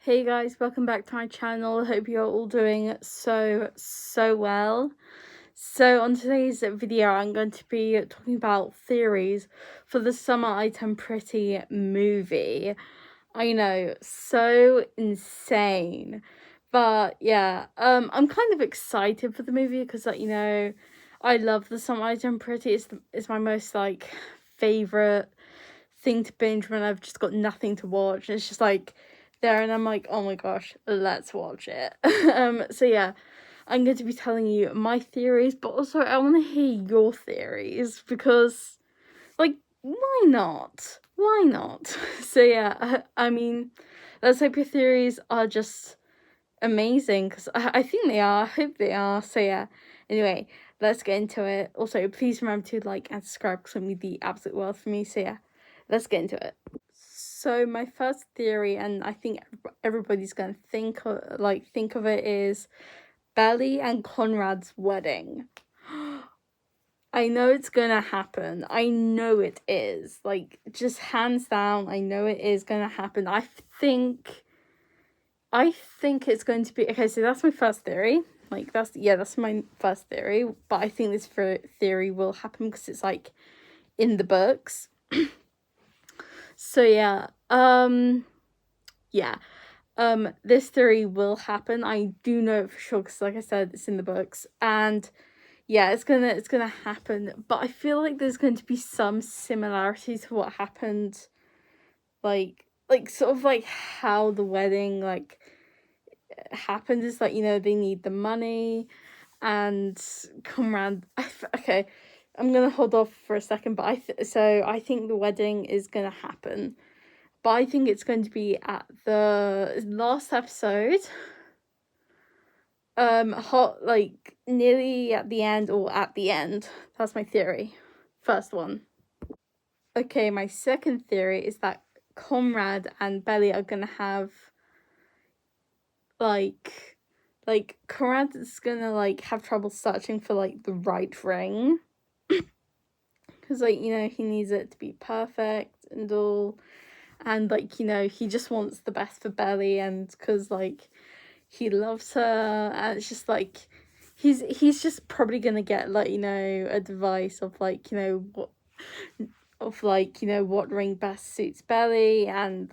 Hey guys, welcome back to my channel. I hope you're all doing so well. So on today's video, I'm going to be talking about theories for the Summer Item Pretty movie. I know, so insane. But yeah, I'm kind of excited for the movie because I love the Summer Item Pretty. It's my most favorite thing to binge when I've just got nothing to watch. It's just there and I'm like, oh my gosh, let's watch it. So yeah, I'm going to be telling you my theories, but also I want to hear your theories because why not? Why not? So yeah, I mean, let's hope your theories are just amazing because I think they are. I hope they are. So yeah, anyway, let's get into it. Also, please remember to like and subscribe because it would mean the absolute world for me. So yeah, let's get into it. So my first theory, and I think everybody's gonna think of it, is Belly and Conrad's wedding. I know it's gonna happen. I know it is. Just hands down, I know it is gonna happen. I think it's going to be okay. So that's my first theory. That's my first theory. But I think this theory will happen because it's in the books. So yeah, this theory will happen. I do know it for sure because, like I said, it's in the books, and yeah, it's gonna happen. But I feel like there's going to be some similarity to what happened, sort of how the wedding happened is they need the money, and Conrad. Okay, I'm gonna hold off for a second, but I think the wedding is gonna happen. But I think it's going to be at the last episode. Nearly at the end or at the end. That's my theory. First one. Okay, my second theory is that Conrad and Belly are gonna have Conrad is gonna have trouble searching for the right ring. Because he needs it to be perfect and all. And he just wants the best for Belly, and because he loves her, and it's just he's just probably gonna get advice of what ring best suits Belly, and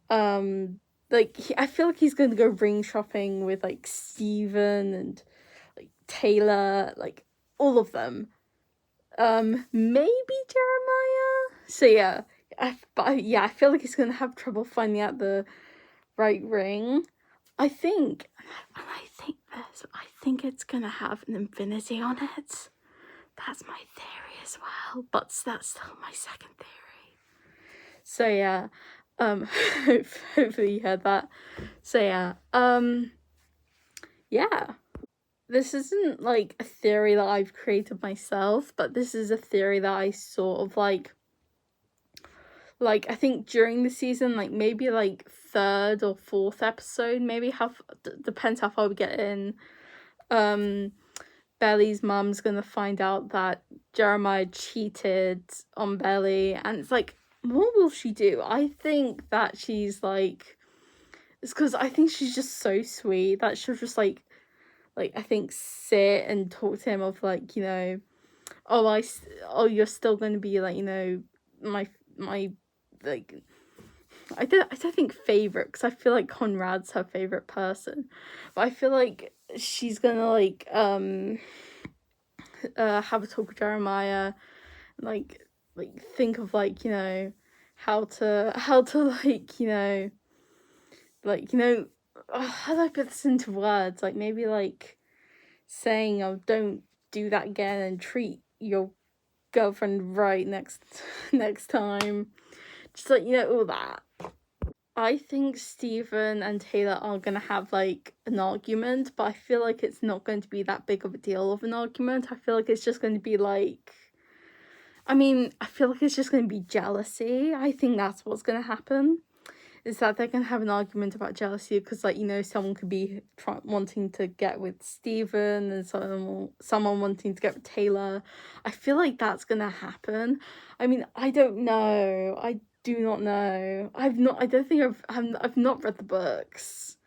I feel like he's gonna go ring shopping with Steven and Taylor, all of them. Maybe Jeremiah. So yeah, I feel like he's gonna have trouble finding out the right ring. I think it's gonna have an infinity on it. That's my theory as well, but that's still my second theory. So yeah, hopefully you heard that. So yeah. This isn't a theory that I've created myself, but this is a theory that I sort of I think during the season, maybe third or fourth episode, maybe depends how far we get in. Belly's mum's gonna find out that Jeremiah cheated on Belly, and it's what will she do? I think that she's it's because I think she's just so sweet that she'll just I think sit and talk to him of you're still gonna be my I don't think favorite, because I feel like Conrad's her favorite person, but I feel like she's gonna have a talk with Jeremiah, think of how to how do I put this into words, maybe saying, oh, don't do that again and treat your girlfriend right next time, just all that. I think Steven and Taylor are gonna have an argument, but I feel like it's not going to be that big of a deal of an argument. I feel like it's just going to be I feel like it's just going to be jealousy. I think that's what's going to happen, is that they're going to have an argument about jealousy because someone could be wanting to get with Steven and someone wanting to get with Taylor. I feel like that's going to happen. I mean, I don't know. I do not know. I don't think I've not read the books,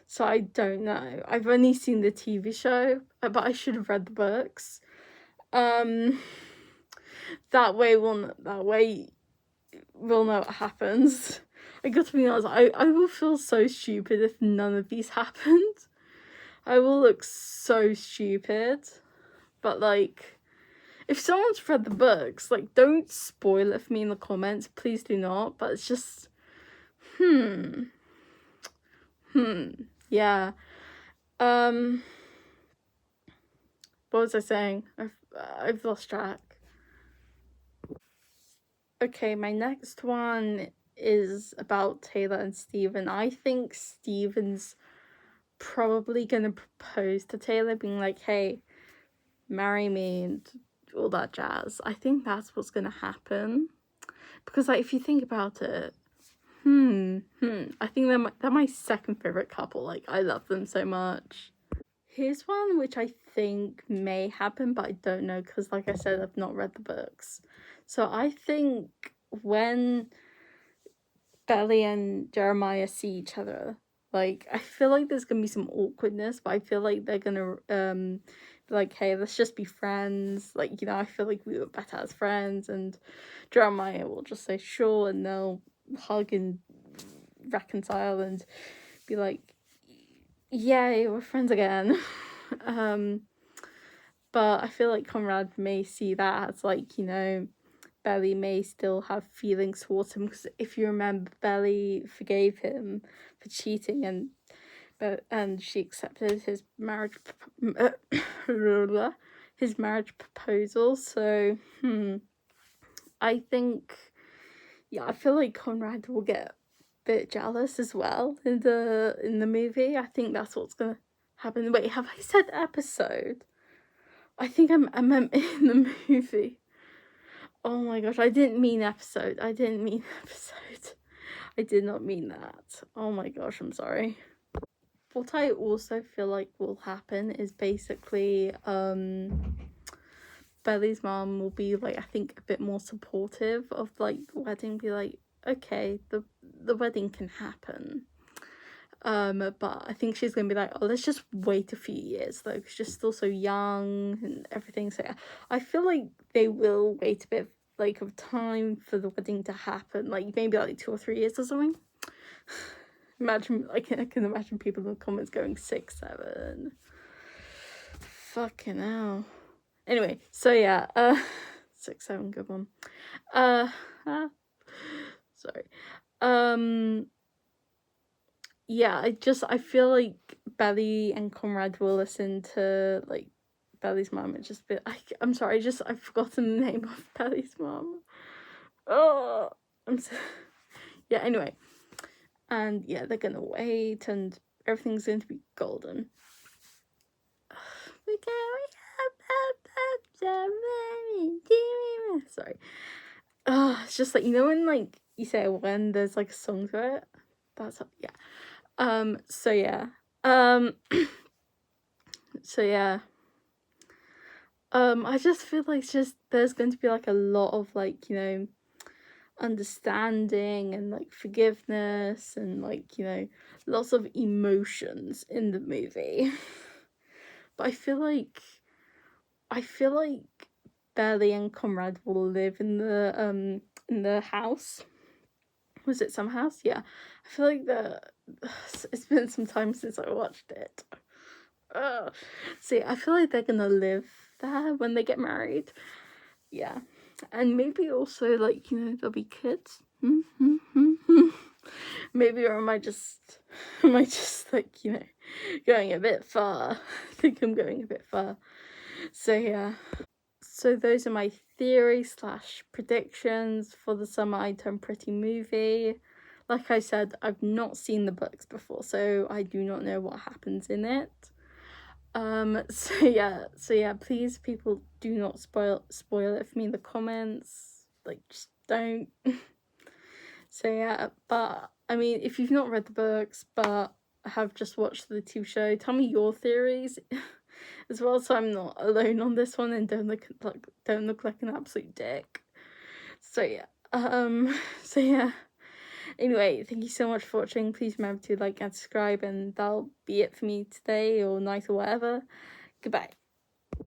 so I don't know. I've only seen the TV show, but I should have read the books. That way we'll know what happens. I got to be honest, I will feel so stupid if none of these happened. I will look so stupid. But like, if someone's read the books, like, don't spoil it for me in the comments, please do not. But it's just, yeah. What was I saying? I've lost track. Okay, my next one is about Taylor and Steven. I think Steven's probably gonna propose to Taylor, being like, hey, marry me and all that jazz. I think that's what's gonna happen. Because, like, if you think about it, I think they're my second favorite couple. Like, I love them so much. Here's one which I think may happen, but I don't know because, like I said, I've not read the books. So I think when Belly and Jeremiah see each other, like, I feel like there's gonna be some awkwardness, but I feel like they're gonna be like, hey, let's just be friends. Like, you know, I feel like we were better as friends, and Jeremiah will just say sure, and they'll hug and reconcile and be like, yay, we're friends again. But I feel like Conrad may see that as, like, you know, Belly may still have feelings towards him, because if you remember, Belly forgave him for cheating, and she accepted his marriage proposal. So I think, yeah, I feel like Conrad will get a bit jealous as well in the movie. I think that's what's gonna happen. Wait, have I said episode? I think I meant in the movie. Oh my gosh, I didn't mean episode. I did not mean that. Oh my gosh, I'm sorry. What I also feel like will happen is basically Belly's mom will be like, I think, a bit more supportive of, like, the wedding, be like, okay, the wedding can happen. But I think she's gonna be like, oh, let's just wait a few years though, because she's still so young and everything. So yeah, I feel like they will wait a bit of time for the wedding to happen, like maybe like 2 or 3 years or something. Imagine, like, I can imagine people in the comments going 6, 7. Fucking hell. Anyway, so yeah, 6, 7, good one. Sorry. Yeah, I feel like Belly and Conrad will listen to, like, Belly's mom and just be, I'm sorry, I've forgotten the name of Belly's mom. Oh, yeah, anyway. And yeah, they're gonna wait and everything's going to be golden. Sorry. It's just like, you know when, like, you say when there's like a song to it? That's, yeah. So yeah. So yeah. I just feel like there's going to be like a lot of, like, you know, understanding and, like, forgiveness and, like, you know, lots of emotions in the movie. But I feel like Belly and Conrad will live in the house. Was it some house? Yeah. I feel like it's been some time since I watched it. See, I feel like they're gonna live there when they get married. Yeah. And maybe also, like, you know, there'll be kids. Maybe, or am I just like, you know, going a bit far? I think I'm going a bit far. So yeah. So those are my theories / predictions for the Summer I Turned Pretty movie. Like I said, I've not seen the books before, so I do not know what happens in it. So yeah, please, people, do not spoil it for me in the comments. Like, just don't. So yeah, but I mean, if you've not read the books but have just watched the TV show, tell me your theories as well, so I'm not alone on this one and don't look like an absolute dick. So yeah, So yeah. Anyway, thank you so much for watching. Please remember to like and subscribe, and that'll be it for me today or night or whatever. Goodbye.